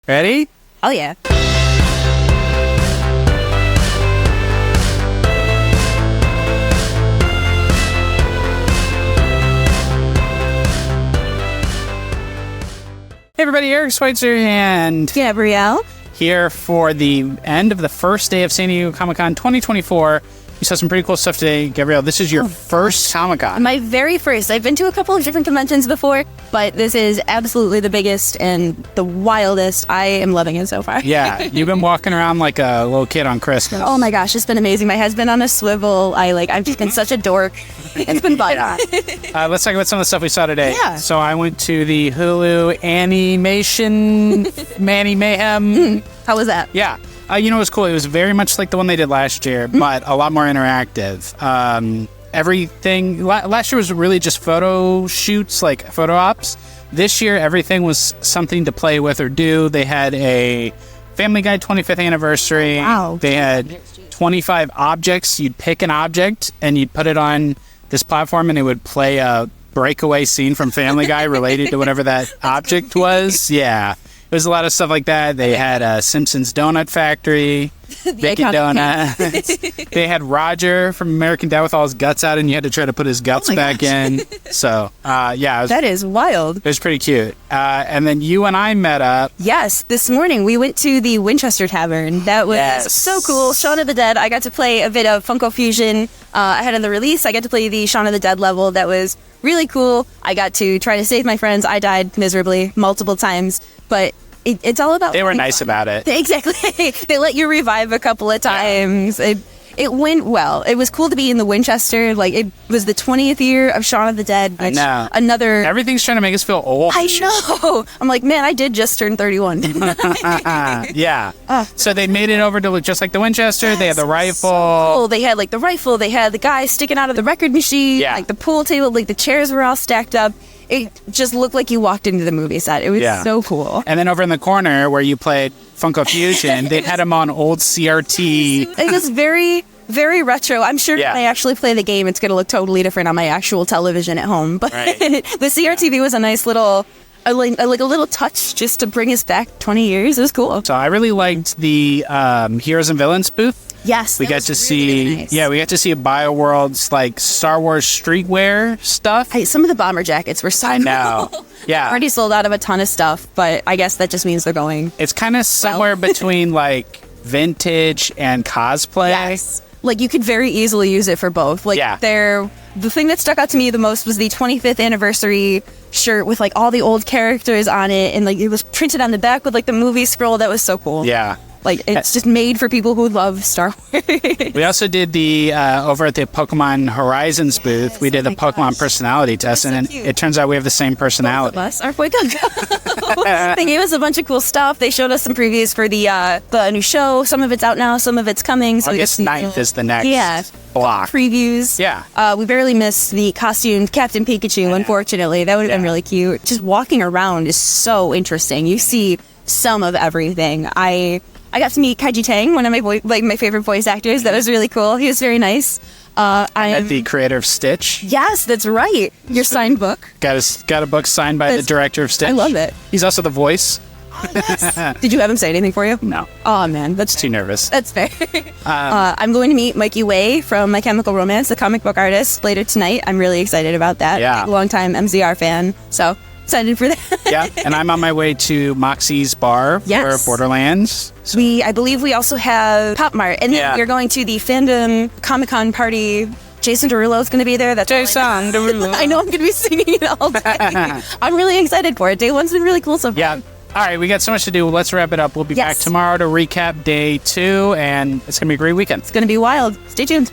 Ready? Oh, yeah. Hey everybody, Eric Schweitzer and Gabrielle. here for the end of the first day of San Diego Comic-Con 2024. You saw some pretty cool stuff today. Gabrielle, this is your first Comic-Con. My very first. I've been to a couple of different conventions before, but this is absolutely the biggest and the wildest. I am loving it so far. Yeah, you've been walking around like a little kid on Christmas. Oh my gosh, it's been amazing. My head's been on a swivel. I've just been such a dork. It's been fun. Let's talk about some of the stuff we saw today. Yeah. So I went to the Hulu Animation Manny Mayhem. How was that? Yeah. It was cool. It was very much like the one they did last year, but a lot more interactive. Everything last year was really just photo shoots, like photo ops. This year, everything was something to play with or do. They had a Family Guy 25th anniversary. Wow. They had 25 objects. You'd pick an object and you'd put it on this platform, and it would play a breakaway scene from Family Guy related to whatever that object was. Yeah. There's a lot of stuff like that. They had a Simpsons Donut Factory, Bacon Donuts. They had Roger from American Dad with all his guts out, and you had to try to put his guts back in. So, That is wild. It was pretty cute. And then you and I met up. Yes, this morning we went to the Winchester Tavern. That was so cool. Shaun of the Dead. I got to play a bit of Funko Fusion ahead of the release. I got to play the Shaun of the Dead level. That was really cool. I got to try to save my friends. I died miserably multiple times, but it's all about... They were nice about it. Exactly. They let you revive a couple of times. Yeah. It went well. It was cool to be in the Winchester. Like, it was the 20th year of Shaun of the Dead. I know. Everything's trying to make us feel old. I know. I'm like, man, I did just turn 31. Yeah. So they made it over to look just like the Winchester. Yes, they had the rifle. So cool. They had, like, the rifle. They had the guy sticking out of the record machine. Yeah. Like, the pool table. Like, the chairs were all stacked up. It just looked like you walked into the movie set. It was so cool. And then over in the corner where you played Funko Fusion, they had him on old CRT. It was very, very retro. I'm sure when I actually play the game, it's going to look totally different on my actual television at home. But the CRTV was a nice little... like a little touch just to bring us back 20 years. It was cool. So I really liked the Heroes and Villains booth. Yes, we got to see. Nice. Yeah, we got to see BioWorld's like Star Wars streetwear stuff. Hey, some of the bomber jackets were so cool. Yeah, already sold out of a ton of stuff, but I guess that just means they're going. It's kind of somewhere between like vintage and cosplay. Yes. Like, you could very easily use it for both. Like, the thing that stuck out to me the most was the 25th anniversary shirt with, like, all the old characters on it. And, like, it was printed on the back with, like, the movie scroll. That was so cool. Yeah. Like, it's just made for people who love Star Wars. We also did the, over at the Pokemon Horizons booth, we did the Pokemon personality test, and it turns out we have the same personality. Both of us are Fuego. They gave us a bunch of cool stuff. They showed us some previews for the new show. Some of it's out now, some of it's coming. So August 9th is the next block. Previews. Yeah. We barely missed the costumed Captain Pikachu, unfortunately. That would have been really cute. Just walking around is so interesting. You see some of everything. I got to meet Kaiji Tang, one of my favorite voice actors. That was really cool. He was very nice. I met the creator of Stitch. Yes, that's right. Your signed book. Got a book signed by the director of Stitch. I love it. He's also the voice. Oh, yes. Did you have him say anything for you? No. Oh, man. That's too nervous. That's fair. I'm going to meet Mikey Way from My Chemical Romance, the comic book artist, later tonight. I'm really excited about that. Yeah. Longtime MZR fan. So excited for that. Yeah, and I'm on my way to Moxie's bar for Borderlands. So. I believe we also have Pop Mart, and then we're going to the Fandom Comic-Con party. Jason Derulo is going to be there. That's Jason Derulo. I know I'm going to be singing it all day. I'm really excited for it. Day one's been really cool so far. Yeah. All right, we got so much to do. Let's wrap it up. We'll be back tomorrow to recap day 2, and it's going to be a great weekend. It's going to be wild. Stay tuned.